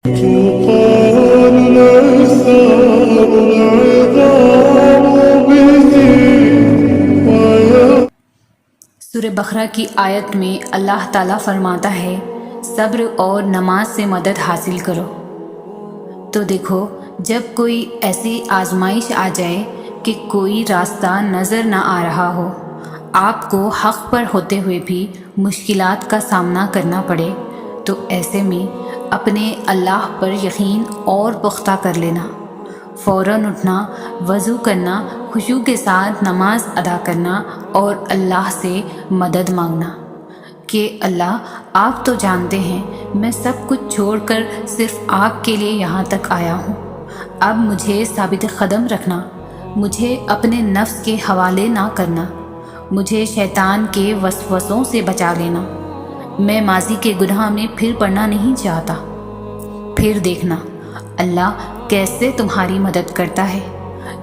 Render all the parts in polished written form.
سورہ بقرہ کی آیت میں اللہ تعالیٰ فرماتا ہے صبر اور نماز سے مدد حاصل کرو۔ تو دیکھو، جب کوئی ایسی آزمائش آ جائے کہ کوئی راستہ نظر نہ آ رہا ہو، آپ کو حق پر ہوتے ہوئے بھی مشکلات کا سامنا کرنا پڑے، تو ایسے میں اپنے اللہ پر یقین اور پختہ کر لینا، فوراً اٹھنا، وضو کرنا، خشوع کے ساتھ نماز ادا کرنا اور اللہ سے مدد مانگنا کہ اللہ، آپ تو جانتے ہیں میں سب کچھ چھوڑ کر صرف آپ کے لیے یہاں تک آیا ہوں۔ اب مجھے ثابت قدم رکھنا، مجھے اپنے نفس کے حوالے نہ کرنا، مجھے شیطان کے وسوسوں سے بچا لینا۔ میں ماضی کے گناہ میں پھر پڑنا نہیں چاہتا۔ پھر دیکھنا اللہ کیسے تمہاری مدد کرتا ہے،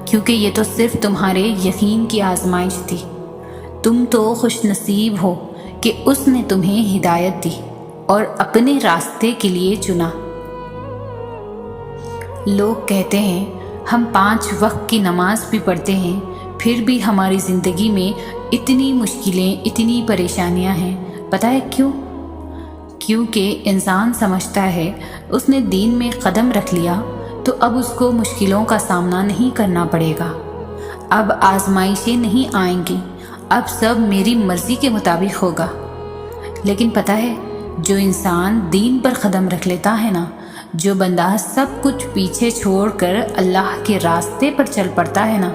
کیونکہ یہ تو صرف تمہارے یقین کی آزمائش تھی۔ تم تو خوش نصیب ہو کہ اس نے تمہیں ہدایت دی اور اپنے راستے کے لیے چنا۔ لوگ کہتے ہیں ہم 5 وقت کی نماز بھی پڑھتے ہیں، پھر بھی ہماری زندگی میں اتنی مشکلیں، اتنی پریشانیاں ہیں۔ پتہ ہے کیوں؟ کیونکہ انسان سمجھتا ہے اس نے دین میں قدم رکھ لیا تو اب اس کو مشکلوں کا سامنا نہیں کرنا پڑے گا، اب آزمائشیں نہیں آئیں گی، اب سب میری مرضی کے مطابق ہوگا۔ لیکن پتہ ہے، جو انسان دین پر قدم رکھ لیتا ہے نا، جو بندہ سب کچھ پیچھے چھوڑ کر اللہ کے راستے پر چل پڑتا ہے نا،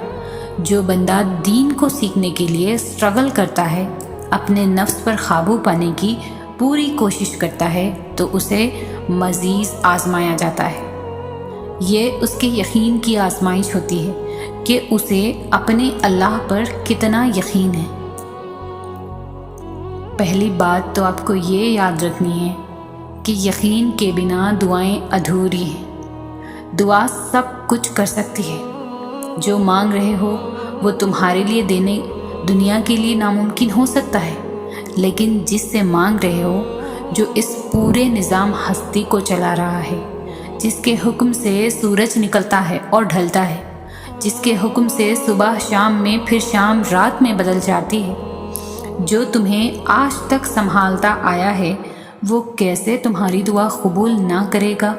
جو بندہ دین کو سیکھنے کے لیے سٹرگل کرتا ہے، اپنے نفس پر قابو پانے کی پوری کوشش کرتا ہے، تو اسے مزید آزمایا جاتا ہے۔ یہ اس کے یقین کی آزمائش ہوتی ہے کہ اسے اپنے اللہ پر کتنا یقین ہے۔ پہلی بات تو آپ کو یہ یاد رکھنی ہے کہ یقین کے بنا دعائیں ادھوری ہیں۔ دعا سب کچھ کر سکتی ہے، جو مانگ رہے ہو وہ تمہارے لیے دینے دنیا کے لیے ناممکن ہو سکتا ہے، لیکن جس سے مانگ رہے ہو، جو اس پورے نظام ہستی کو چلا رہا ہے، جس کے حکم سے سورج نکلتا ہے اور ڈھلتا ہے، جس کے حکم سے صبح شام میں پھر شام رات میں بدل جاتی ہے، جو تمہیں آج تک سنبھالتا آیا ہے، وہ کیسے تمہاری دعا قبول نہ کرے گا؟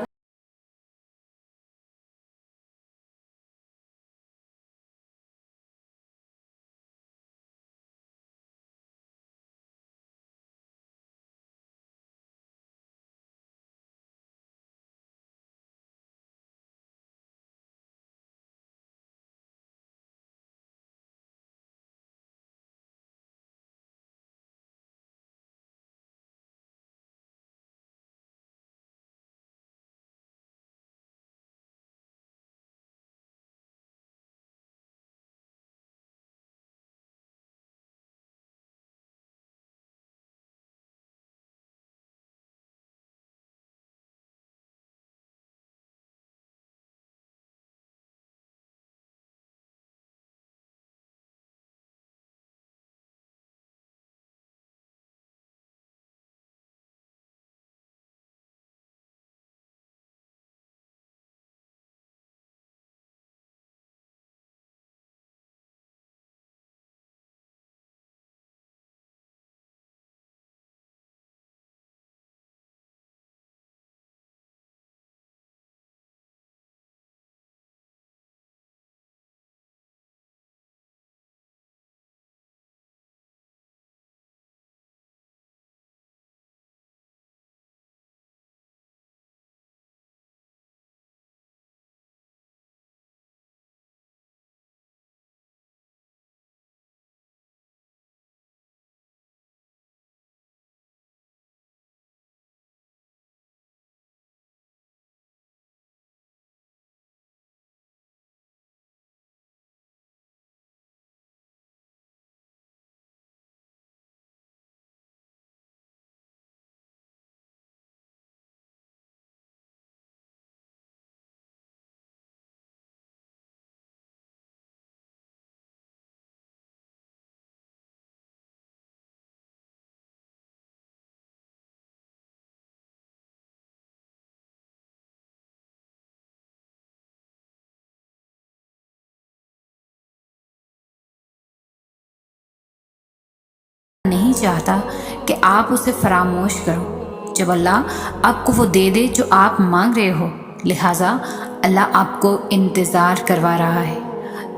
نہیں چاہتا کہ آپ اسے فراموش کرو جب اللہ آپ کو وہ دے دے جو آپ مانگ رہے ہو۔ لہٰذا اللہ آپ کو انتظار کروا رہا ہے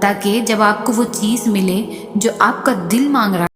تاکہ جب آپ کو وہ چیز ملے جو آپ کا دل مانگ رہا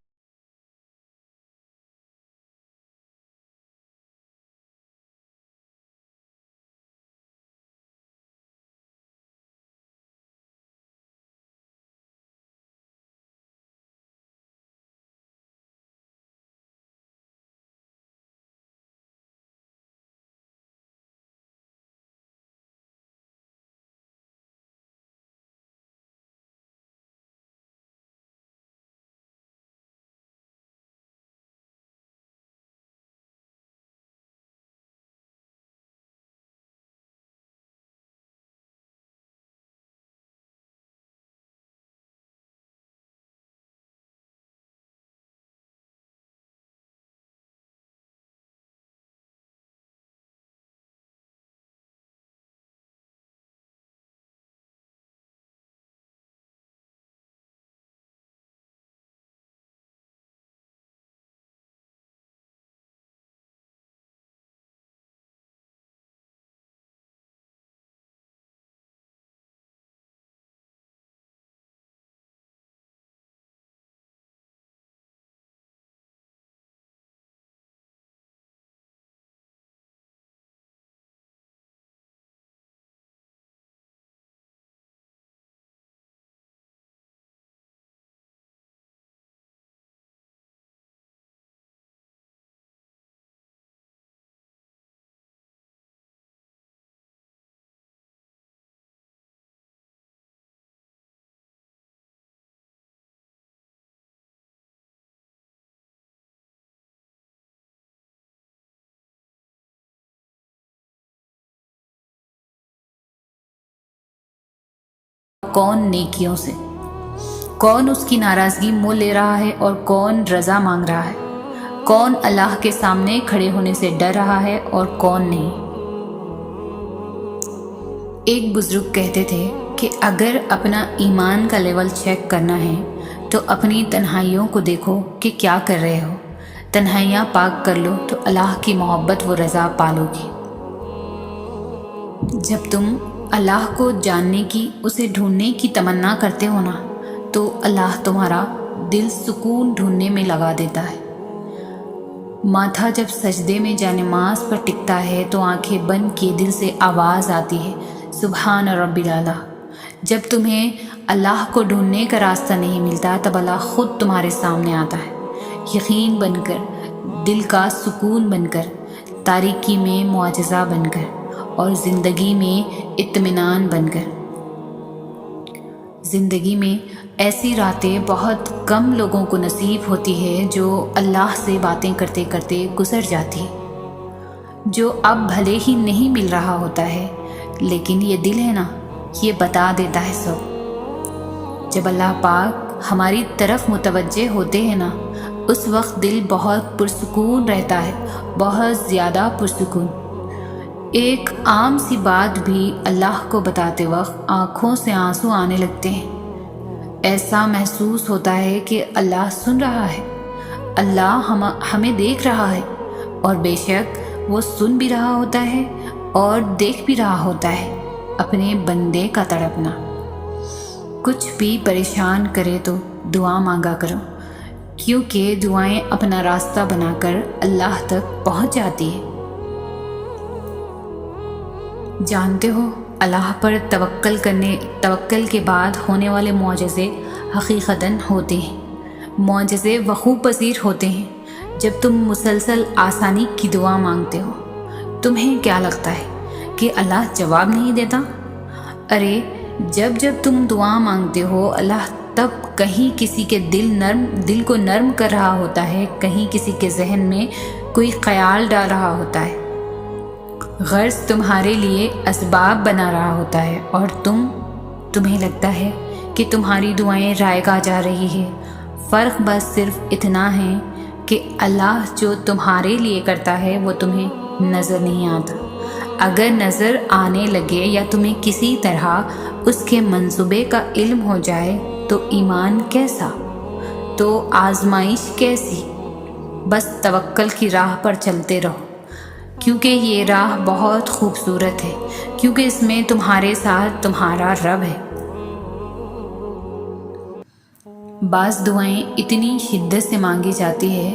کون نیکیوں سے، کون اس کی ناراضگی مول لے رہا ہے اور کون رضا مانگ رہا ہے، کون اللہ کے سامنے کھڑے ہونے سے ڈر رہا ہے اور کون نہیں۔ ایک بزرگ کہتے تھے کہ اگر اپنا ایمان کا لیول چیک کرنا ہے تو اپنی تنہائیوں کو دیکھو کہ کیا کر رہے ہو، تنہائیاں پاک کر لو تو اللہ کی محبت و رضا پالو گی۔ جب تم اللہ کو جاننے کی، اسے ڈھونڈنے کی تمنا کرتے ہو نا، تو اللہ تمہارا دل سکون ڈھونڈنے میں لگا دیتا ہے۔ ماتھا جب سجدے میں جانماز پر ٹکتا ہے تو آنکھیں بند کیے دل سے آواز آتی ہے سبحان رب الاعلیٰ۔ جب تمہیں اللہ کو ڈھونڈنے کا راستہ نہیں ملتا تب اللہ خود تمہارے سامنے آتا ہے، یقین بن کر، دل کا سکون بن کر، تاریکی میں معجزہ بن کر اور زندگی میں اطمینان بن کر۔ زندگی میں ایسی راتیں بہت کم لوگوں کو نصیب ہوتی ہے جو اللہ سے باتیں کرتے کرتے گزر جاتی ہے، جو اب بھلے ہی نہیں مل رہا ہوتا ہے لیکن یہ دل ہے نا، یہ بتا دیتا ہے سب۔ جب اللہ پاک ہماری طرف متوجہ ہوتے ہیں نا، اس وقت دل بہت پرسکون رہتا ہے، بہت زیادہ پرسکون۔ ایک عام سی بات بھی اللہ کو بتاتے وقت آنکھوں سے آنسو آنے لگتے ہیں۔ ایسا محسوس ہوتا ہے کہ اللہ سن رہا ہے، اللہ ہمیں دیکھ رہا ہے، اور بے شک وہ سن بھی رہا ہوتا ہے اور دیکھ بھی رہا ہوتا ہے اپنے بندے کا تڑپنا۔ کچھ بھی پریشان کرے تو دعا مانگا کرو، کیونکہ دعائیں اپنا راستہ بنا کر اللہ تک پہنچ جاتی ہے۔ جانتے ہو اللہ پر توکل کے بعد ہونے والے معجزے حقیقتاً ہوتے ہیں، معجزے وقوع پذیر ہوتے ہیں۔ جب تم مسلسل آسانی کی دعا مانگتے ہو، تمہیں کیا لگتا ہے کہ اللہ جواب نہیں دیتا؟ ارے جب تم دعا مانگتے ہو، اللہ تب کہیں کسی کے دل کو نرم کر رہا ہوتا ہے، کہیں کسی کے ذہن میں کوئی خیال ڈال رہا ہوتا ہے، غرض تمہارے لیے اسباب بنا رہا ہوتا ہے، اور تمہیں لگتا ہے کہ تمہاری دعائیں رائگاں جا رہی ہے۔ فرق بس صرف اتنا ہے کہ اللہ جو تمہارے لیے کرتا ہے وہ تمہیں نظر نہیں آتا۔ اگر نظر آنے لگے یا تمہیں کسی طرح اس کے منصوبے کا علم ہو جائے تو ایمان کیسا، تو آزمائش کیسی، بس توکل کی راہ پر چلتے رہو، کیونکہ یہ راہ بہت خوبصورت ہے، کیونکہ اس میں تمہارے ساتھ تمہارا رب ہے۔ بعض دعائیں اتنی شدت سے مانگی جاتی ہے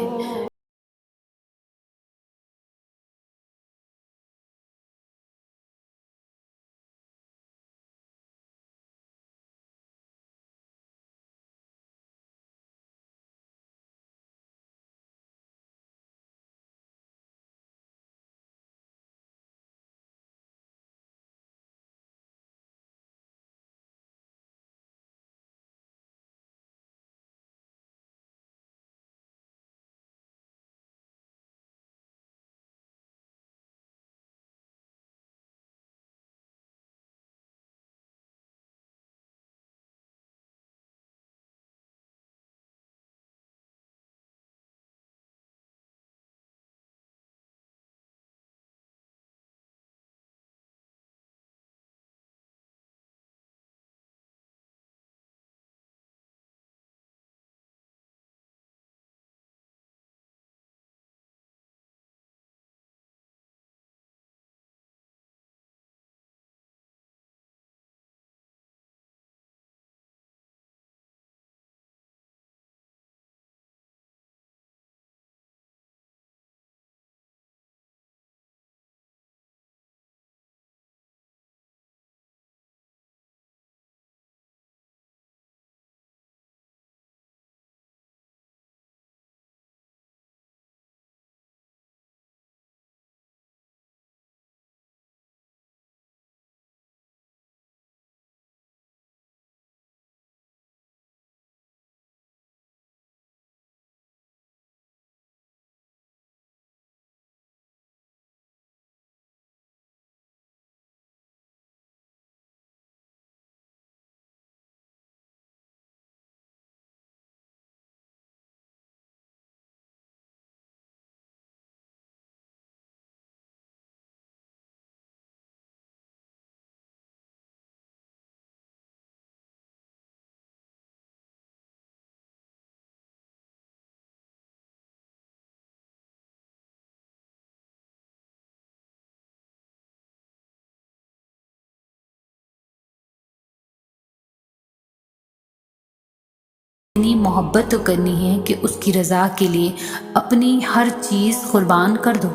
اتنی محبت تو کرنی ہے کہ اس کی رضا کے لیے اپنی ہر چیز قربان کر دو۔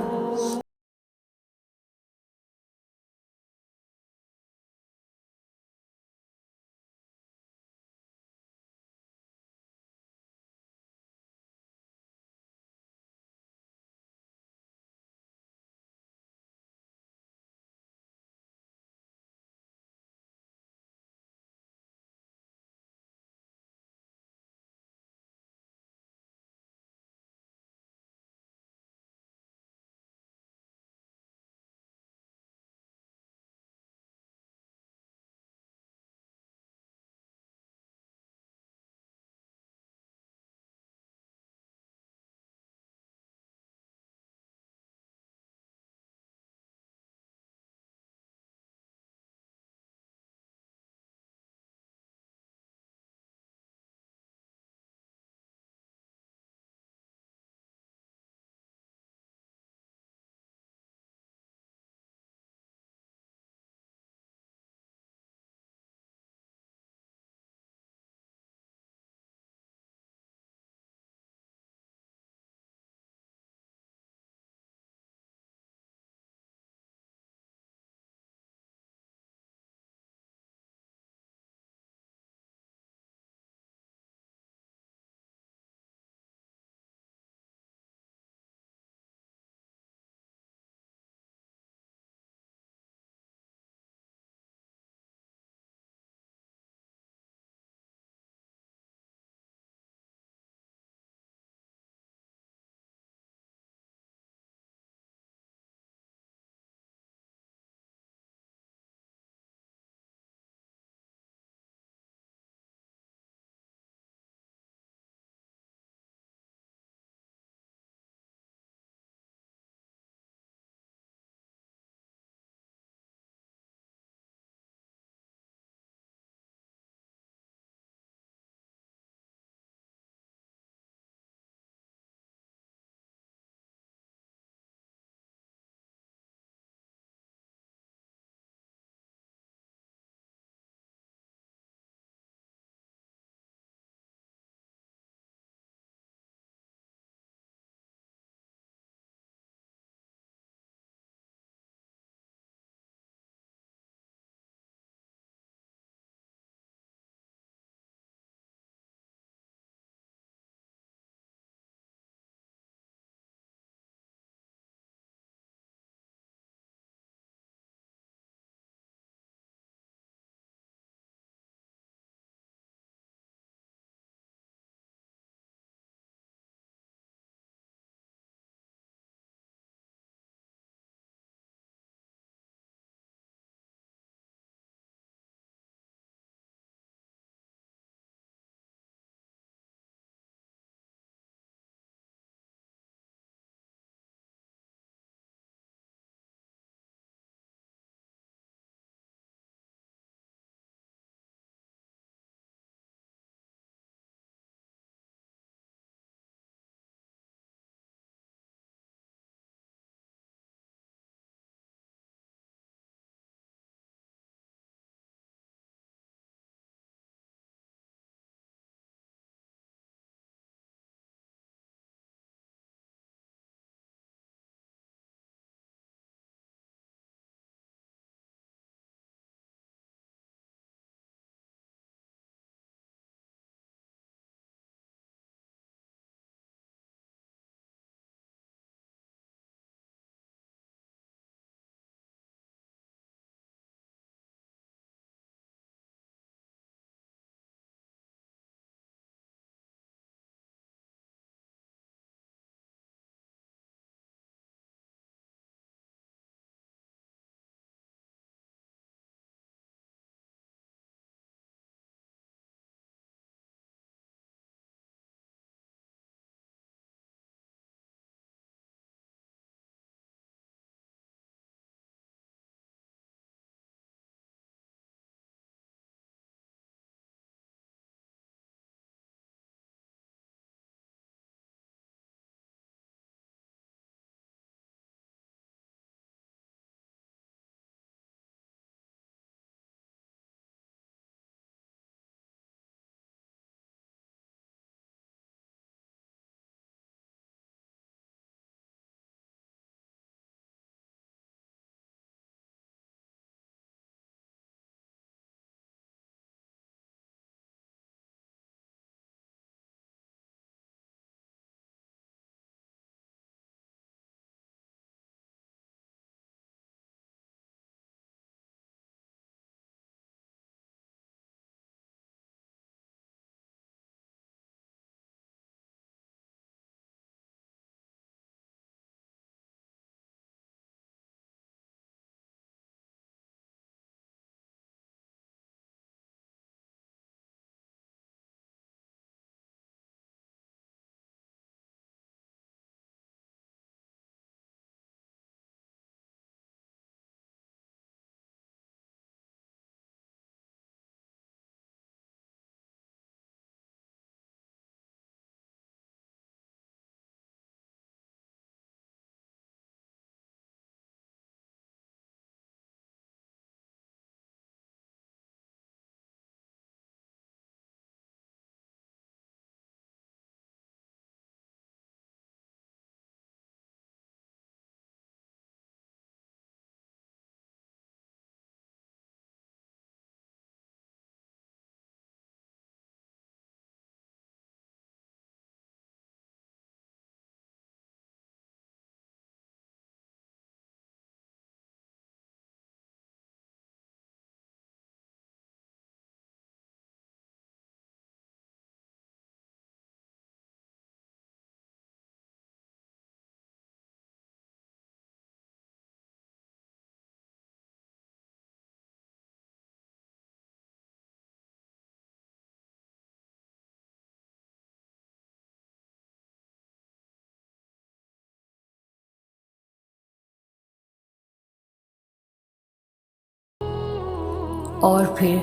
اور پھر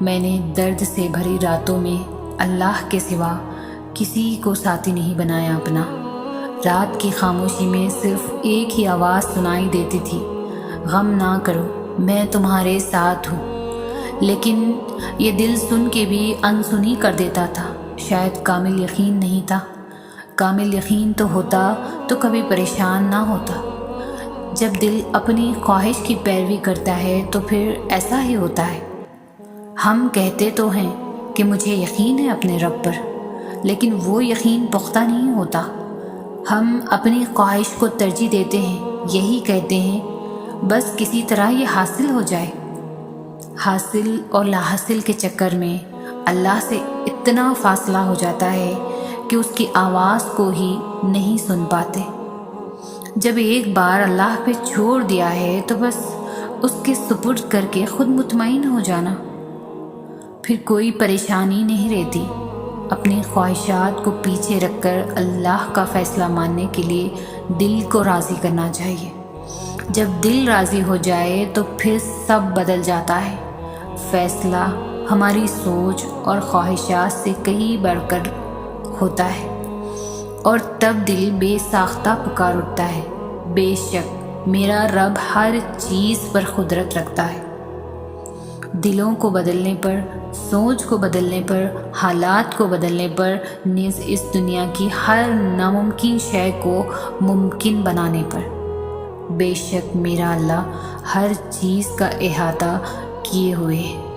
میں نے درد سے بھری راتوں میں اللہ کے سوا کسی کو ساتھی نہیں بنایا اپنا۔ رات کی خاموشی میں صرف ایک ہی آواز سنائی دیتی تھی، غم نہ کرو، میں تمہارے ساتھ ہوں۔ لیکن یہ دل سن کے بھی انسنی کر دیتا تھا۔ شاید کامل یقین نہیں تھا۔ کامل یقین تو ہوتا تو کبھی پریشان نہ ہوتا۔ جب دل اپنی خواہش کی پیروی کرتا ہے تو پھر ایسا ہی ہوتا ہے۔ ہم کہتے تو ہیں کہ مجھے یقین ہے اپنے رب پر، لیکن وہ یقین پختہ نہیں ہوتا۔ ہم اپنی خواہش کو ترجیح دیتے ہیں، یہی کہتے ہیں بس کسی طرح یہ حاصل ہو جائے۔ حاصل اور لا حاصل کے چکر میں اللہ سے اتنا فاصلہ ہو جاتا ہے کہ اس کی آواز کو ہی نہیں سن پاتے۔ جب ایک بار اللہ پہ چھوڑ دیا ہے تو بس اس کے سپرد کر کے خود مطمئن ہو جانا، پھر کوئی پریشانی نہیں رہتی۔ اپنی خواہشات کو پیچھے رکھ کر اللہ کا فیصلہ ماننے کے لیے دل کو راضی کرنا چاہیے۔ جب دل راضی ہو جائے تو پھر سب بدل جاتا ہے۔ فیصلہ ہماری سوچ اور خواہشات سے کہیں بڑھ کر ہوتا ہے، اور تب دل بے ساختہ پکار اٹھتا ہے، بے شک میرا رب ہر چیز پر قدرت رکھتا ہے۔ دلوں کو بدلنے پر، سوچ کو بدلنے پر، حالات کو بدلنے پر، نیز اس دنیا کی ہر ناممکن شے کو ممکن بنانے پر، بے شک میرا اللہ ہر چیز کا احاطہ کیے ہوئے ہے۔